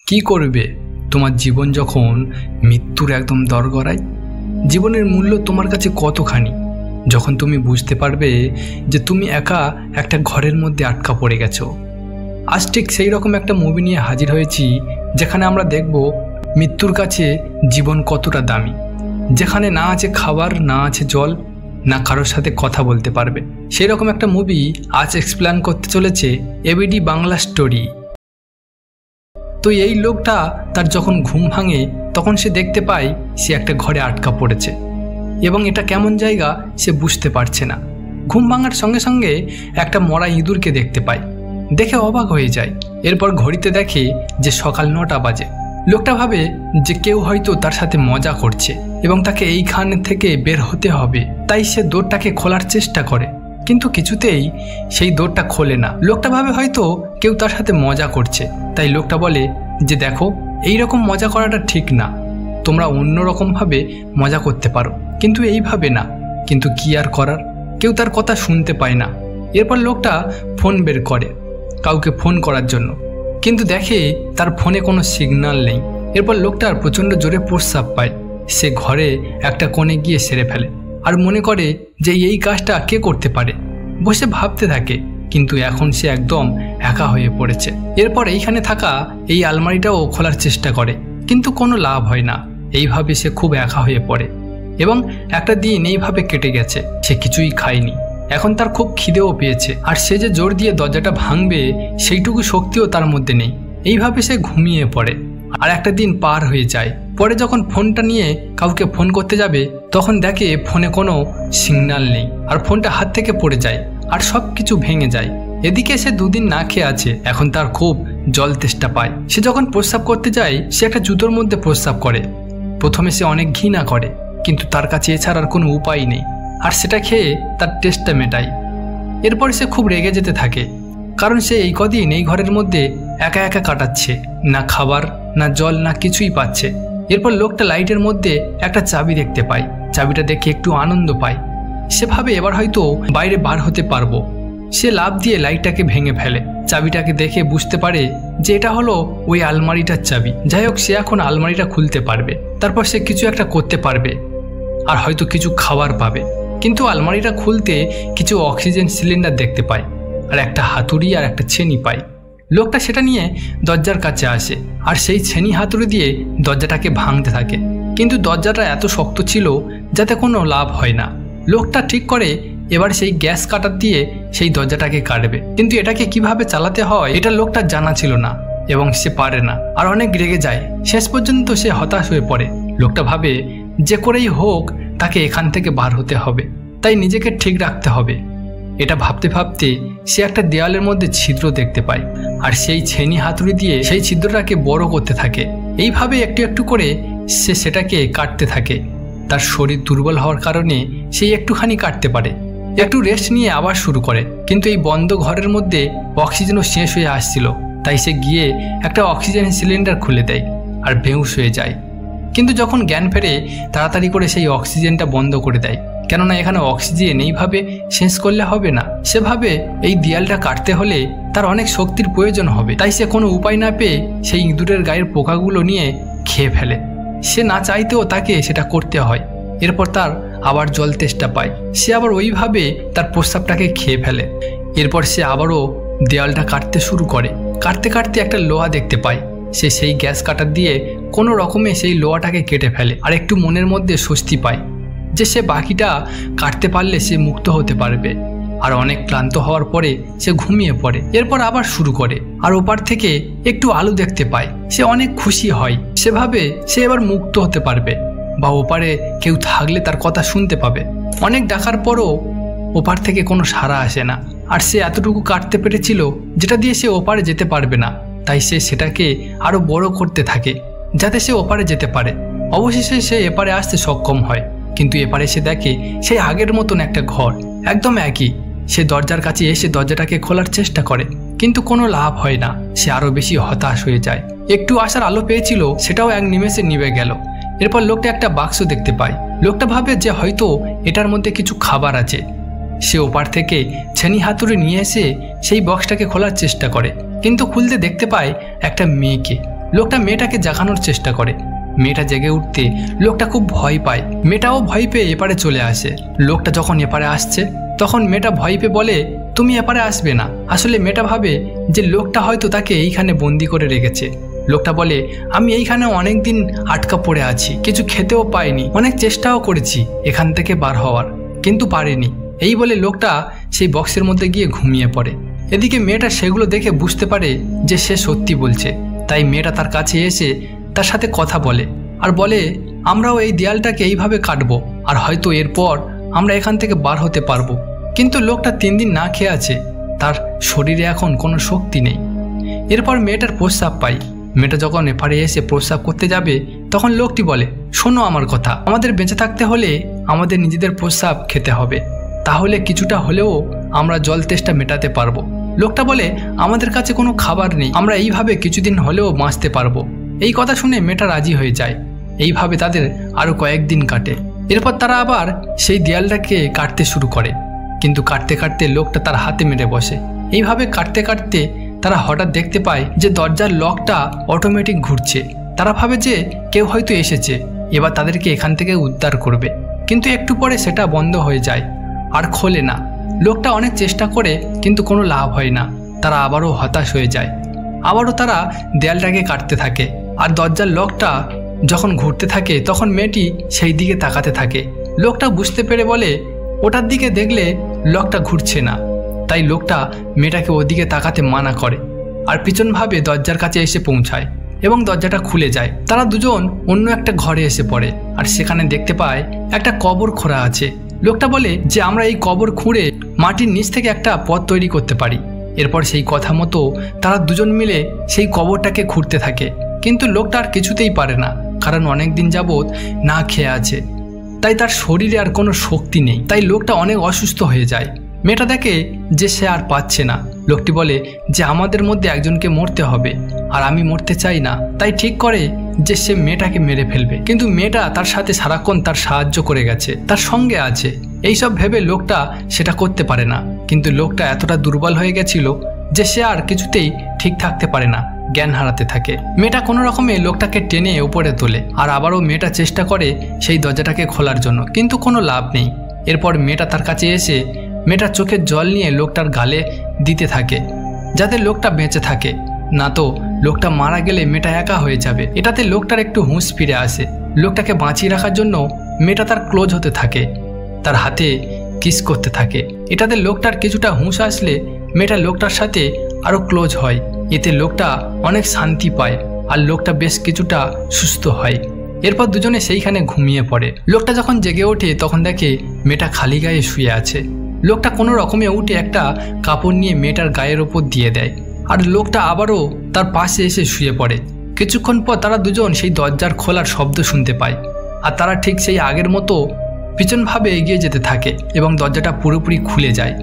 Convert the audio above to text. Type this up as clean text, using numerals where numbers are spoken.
কি করবে তোমার জীবন যখন মৃত্যুর একদম দরগড়ায়? জীবনের মূল্য তোমার কাছে কতখানি যখন তুমি বুঝতে পারবে যে তুমি একা একটা ঘরের মধ্যে আটকা পড়ে গেছো। আজ ঠিক সেই রকম একটা মুভি নিয়ে হাজির হয়েছি যেখানে আমরা দেখব মৃত্যুর কাছে জীবন কতটা দামি, যেখানে না আছে খাবার, না আছে জল, না কারোর সাথে কথা বলতে পারবে। সেই রকম একটা মুভি আজ এক্সপ্লেন করতে চলেছে এবিডি বাংলা স্টোরি। তো এই লোকটা তার যখন ঘুম ভাঙে তখন সে দেখতে পায় সে একটা ঘরে আটকা পড়েছে এবং এটা কেমন জায়গা সে বুঝতে পারছে না। ঘুম ভাঙার সঙ্গে সঙ্গে একটা মরা ইঁদুরকে দেখতে পায়, দেখে অবাক হয়ে যায়। এরপর ঘড়িতে দেখে যে সকাল 9টা বাজে। লোকটা ভাবে যে কেউ হয়তো তার সাথে মজা করছে এবং তাকে এইখান থেকে বের হতে হবে, তাই সে দোরটাকে খোলার চেষ্টা করে, কিন্তু কিছুতেই সেই দোরটা খোলে না। লোকটা ভাবে হয়তো কেউ তার সাথে মজা করছে, তাই লোকটা বলে যে দেখো, এই রকম মজা করাটা ঠিক না, তোমরা অন্যরকমভাবে মজা করতে পারো, কিন্তু এইভাবে না। কিন্তু কি আর করার, কেউ তার কথা শুনতে পায় না। এরপর লোকটা ফোন বের করে কাউকে ফোন করার জন্য, কিন্তু দেখে তার ফোনে কোনো সিগন্যাল নেই। এরপর লোকটার প্রচণ্ড জোরে প্রস্রাব পায়। সে ঘরে একটা কোণে গিয়ে সেরে ফেলে আর মনে করে যে এই কাজটা কে করতে পারে। বসে ভাবতে থাকে, কিন্তু এখন সে একদম একা হয়ে পড়েছে। এরপর এইখানে থাকা এই আলমারিটাও খোলার চেষ্টা করে, কিন্তু কোনো লাভ হয় না। এইভাবে সে খুব একা হয়ে পড়ে এবং একটা দিন এইভাবে কেটে গেছে। সে কিছুই খায়নি, এখন তার খুব খিদেও পেয়েছে, আর সে যে জোর দিয়ে দরজাটা ভাঙবে সেইটুকু শক্তিও তার মধ্যে নেই। এইভাবে সে ঘুমিয়ে পড়ে আর একটা দিন পার হয়ে যায়। পরে যখন ফোনটা নিয়ে কাউকে ফোন করতে যাবে তখন দেখে ফোনে কোনো সিগন্যাল নেই আর ফোনটা হাত থেকে পড়ে যায় আর সব কিছু ভেঙে যায়। এদিকে সে 2 দিন না খেয়ে আছে, এখন তার খুব জল তেষ্টা পায়। সে যখন প্রস্রাব করতে যায় সে একটা জুতোর মধ্যে প্রস্রাব করে। প্রথমে সে অনেক ঘৃণা করে, কিন্তু তার কাছে এছাড়ার কোনো উপায় নেই আর সেটা খেয়ে তার টেস্টটা মেটায়। এরপর সে খুব রেগে যেতে থাকে, কারণ সে এই কদিন এই ঘরের মধ্যে একা একা কাটাচ্ছে, না খাবার, না জল, না কিছুই পাচ্ছে। এরপর লোকটা লাইটের মধ্যে একটা চাবি দেখতে পায়। চাবিটা দেখে একটু আনন্দ পায়। সে ভাবে এবার হয়তো বাইরে বার হতে পারবো। সে লাফ দিয়ে লাইটটাকে ভেঙে ফেলে। চাবিটাকে দেখে বুঝতে পারে যে এটা হলো ওই আলমারিটার চাবি। যাই হোক, সে এখন আলমারিটা খুলতে পারবে, তারপর সে কিছু একটা করতে পারবে আর হয়তো কিছু খাবার পাবে। কিন্তু আলমারিটা খুলতে কিছু অক্সিজেন সিলিন্ডার দেখতে পায় আর একটা হাতুড়ি আর একটা ছেনি পায়। লোকটা সেটা নিয়ে দরজার কাছে আসে আর সেই ছেনি হাতুড়ি দিয়ে দরজাটাকে ভাঙতে থাকে, কিন্তু দরজাটা এত শক্ত ছিল যাতে কোনো লাভ হয় না। লোকটা ঠিক করে এবার সেই গ্যাস কাটার দিয়ে সেই দরজাটাকে কাটবে, কিন্তু এটাকে কিভাবে চালাতে হয় এটা লোকটা জানা ছিল না এবং সে পারে না আর অনেক রেগে যায়। শেষ পর্যন্ত সে হতাশ হয়ে পড়ে। লোকটা ভাবে যে করেই হোক তাকে এখান থেকে বার হতে হবে, তাই নিজেকে ঠিক রাখতে হবে। এটা ভাবতে ভাবতে সে একটা দেওয়ালের মধ্যে ছিদ্র দেখতে পায় আর সেই ছেনি হাতুড়ি দিয়ে সেই ছিদ্রটাকে বড় করতে থাকে। এইভাবে একটু একটু করে সে সেটাকে কাটতে থাকে। তার শরীর দুর্বল হওয়ার কারণে সে একটুখানি কাটতে পারে। একটু রেস্ট নিয়ে আবার শুরু করে, কিন্তু এই বন্ধ ঘরের মধ্যে অক্সিজেনও শেষ হয়ে আসছিল, তাই সে গিয়ে একটা অক্সিজেন সিলিন্ডার খুলে দেয় আর বেহুশ হয়ে যায়। কিন্তু যখন জ্ঞান ফেরে তাড়াতাড়ি করে সেই অক্সিজেনটা বন্ধ করে দেয়, কেননা এখানে অক্সিজেন এইভাবে শেষ করলে হবে না। সে ভাবে এই দেয়ালটা কাটতে হলে তার অনেক শক্তির প্রয়োজন হবে, তাই সে কোনো উপায় না পেয়ে সেই ইঁদুরের গায়ের পোকাগুলো নিয়ে খেয়ে ফেলে। সে না চাইতেও তাকে সেটা করতে হয়। এরপর তার আবার জল তেষ্টা পায়, সে আবার ওইভাবে তার প্রস্রাবটাকে খেয়ে ফেলে। এরপর সে আবারও দেয়ালটা কাটতে শুরু করে। কাটতে কাটতে একটা লোহা দেখতে পায়। সে সেই গ্যাস কাটার দিয়ে কোনো রকমে সেই লোহাটাকে কেটে ফেলে আর একটু মনের মধ্যে স্বস্তি পায় যে সে বাকিটা কাটতে পারলে সে মুক্ত হতে পারবে। আর অনেক ক্লান্ত হওয়ার পরে সে ঘুমিয়ে পড়ে। এরপর আবার শুরু করে আর ওপার থেকে একটু আলো দেখতে পায়। সে অনেক খুশি হয়। সে ভাবে সে এবার মুক্ত হতে পারবে বা ওপারে কেউ থাকলে তার কথা শুনতে পাবে। অনেক ডাকার পরও ওপার থেকে কোনো সাড়া আসে না আর সে এতটুকু কাটতে পেরেছিল যেটা দিয়ে সে ওপারে যেতে পারবে না, তাই সে সেটাকে আরো বড় করতে থাকে যাতে সে ওপারে যেতে পারে। অবশেষে সে এপারে আসতে সক্ষম হয়, কিন্তু এপারে সে দেখে সেই আগের মতন একটা ঘর, একদম একই। সে দরজার কাছে এসে দরজাটাকে খোলার চেষ্টা করে, কিন্তু কোনো লাভ হয় না। সে আরো বেশি হতাশ হয়ে যায়। একটু আসার আলো পেয়েছিল, সেটাও এক নিমেষে নিভে গেল। এরপর লোকটা একটা বাক্স দেখতে পায়। লোকটা ভাবে যে হয়তো এটার মধ্যে কিছু খাবার আছে। সে ওপার থেকে ছেনি হাতুড়ি নিয়ে এসে সেই বক্সটাকে খোলার চেষ্টা করে, কিন্তু খুলতে দেখতে পায় একটা মেয়েকে। লোকটা মেয়েটাকে জাগানোর চেষ্টা করে। মেয়েটা জেগে উঠতে লোকটা খুব ভয় পায়। মেয়েটাও ভয় পেয়ে এপারে চলে আসে। লোকটা যখন এপারে আসছে তখন মেয়েটা ভয় পেয়ে বলে, তুমি এপারে আসবে না। আসলে মেয়েটা ভাবে যে লোকটা হয়তো তাকে এইখানে বন্দি করে রেখেছে। লোকটা বলে, আমি এইখানে অনেক দিন আটকা পড়ে আছি, কিছু খেতেও পাইনি, অনেক চেষ্টাও করেছি এখান থেকে বার হওয়ার, কিন্তু পারিনি। এই বলে লোকটা সেই বক্সের মধ্যে গিয়ে ঘুমিয়ে পড়ে। এদিকে মেয়েটা সেগুলো দেখে বুঝতে পারে যে সে সত্যি বলছে। তাই মেয়েটা তার কাছে এসে তার সাথে কথা বলে আর বলে, আমরাও এই দেয়ালটাকে এইভাবে কাটবো আর হয়তো এরপর আমরা এখান থেকে বার হতে পারবো। কিন্তু লোকটা 3 দিন না খেয়ে আছে, তার শরীরে এখন কোনো শক্তি নেই। এরপর মেয়েটার প্রস্রাব পাই। মেয়েটা যখন এপারে এসে প্রস্রাব করতে যাবে তখন লোকটি বলে, শোনো আমার কথা, আমাদের বেঁচে থাকতে হলে আমাদের নিজেদের প্রস্রাব খেতে হবে, তাহলে কিছুটা হলেও আমরা জল তেষ্টা মেটাতে পারবো। লোকটা বলে, আমাদের কাছে কোনো খাবার নেই, আমরা এইভাবে কিছুদিন হলেও বাঁচতে পারবো। এই কথা শুনে মেয়েটা রাজি হয়ে যায়। এইভাবে তাদের আরও কয়েকদিন কাটে। এরপর তারা আবার সেই দেয়ালটাকে কাটতে শুরু করে, কিন্তু কাটতে কাটতে লোকটা তার হাতে মেরে বসে। এইভাবে কাটতে কাটতে তারা হঠাৎ দেখতে পায় যে দরজার লকটা অটোমেটিক ঘুরছে। তারা ভাবে যে কেউ হয়তো এসেছে, এবার তাদেরকে এখান থেকে উদ্ধার করবে, কিন্তু একটু পরে সেটা বন্ধ হয়ে যায় আর খোলে না। লোকটা অনেক চেষ্টা করে কিন্তু কোনো লাভ হয় না। তারা আবারও হতাশ হয়ে যায়। আবারও তারা দেয়ালটাকে কাটতে থাকে আর দরজার লকটা যখন ঘুরতে থাকে তখন মেয়েটি সেই দিকে তাকাতে থাকে। লোকটা বুঝতে পেরে বলে, ওটার দিকে দেখলে লকটা ঘুরছে না। তাই লোকটা মেয়েটাকে ওদিকে তাকাতে মানা করে আর পিছনভাবে দরজার কাছে এসে পৌঁছায় এবং দরজাটা খুলে যায়। তারা দুজন অন্য একটা ঘরে এসে পড়ে আর সেখানে দেখতে পায় একটা কবর খোঁড়া আছে। লোকটা বলে যে আমরা এই কবর খুঁড়ে মাটির নিচ থেকে একটা পথ তৈরি করতে পারি। এরপর সেই কথা মতো তারা দুজন মিলে সেই কবরটাকে খুঁড়তে থাকে, কিন্তু লোকটা আর কিছুতেই পারে না, কারণ অনেক দিন যাবৎ না খেয়ে আছে, তাই তার শরীরে আর কোনো শক্তি নেই। তাই লোকটা অনেক অসুস্থ হয়ে যায়। মেয়েটা দেখে যে সে আর পাচ্ছে না। লোকটি বলে যে আমাদের মধ্যে একজনকে মরতে হবে আর আমি মরতে চাই না। তাই ঠিক করে যে সে মেয়েটাকে মেরে ফেলবে, কিন্তু মেয়েটা তার সাথে সারাক্ষণ তার সাহায্য করে গেছে, তার সঙ্গে আছে। এইসব ভেবে লোকটা সেটা করতে পারে না, কিন্তু লোকটা এতটা দুর্বল হয়ে গেছিল যে সে আর কিছুতেই ঠিক থাকতে পারে না, জ্ঞান হারাতে থাকে। মেয়েটা কোনো রকমে লোকটাকে টেনে উপরে তোলে আর আবারও মেয়েটা চেষ্টা করে সেই দরজাটাকে খোলার জন্য, কিন্তু কোনো লাভ নেই। এরপর মেয়েটা তার কাছে এসে মেয়েটার চোখের জল নিয়ে লোকটার গালে দিতে থাকে যাতে লোকটা বেঁচে থাকে, না তো লোকটা মারা গেলে মেয়েটা একা হয়ে যাবে। এটাতে লোকটার একটু হুঁশ ফিরে আসে। লোকটাকে বাঁচিয়ে রাখার জন্য মেয়েটা তার ক্লোজ হতে থাকে, তার হাতে কিস করতে থাকে। এটাতে লোকটার কিছুটা হুঁশ আসলে মেয়েটা লোকটার সাথে আরও ক্লোজ হয়। এতে লোকটা অনেক শান্তি পায় আর লোকটা বেশ কিছুটা সুস্থ হয়। এরপর দুজনে সেইখানে ঘুমিয়ে পড়ে। লোকটা যখন জেগে ওঠে তখন দেখে মেয়েটা খালি গায়ে শুয়ে আছে। লোকটা কোনো রকমে উঠে একটা কাপড় নিয়ে মেয়েটার গায়ের ওপর দিয়ে দেয় আর লোকটা আবারও তার পাশে এসে শুয়ে পড়ে। কিছুক্ষণ পর তারা দুজন সেই দরজার খোলার শব্দ শুনতে পায় আর তারা ঠিক সেই আগের মতো পিছনভাবে এগিয়ে যেতে থাকে এবং দরজাটা পুরোপুরি খুলে যায়।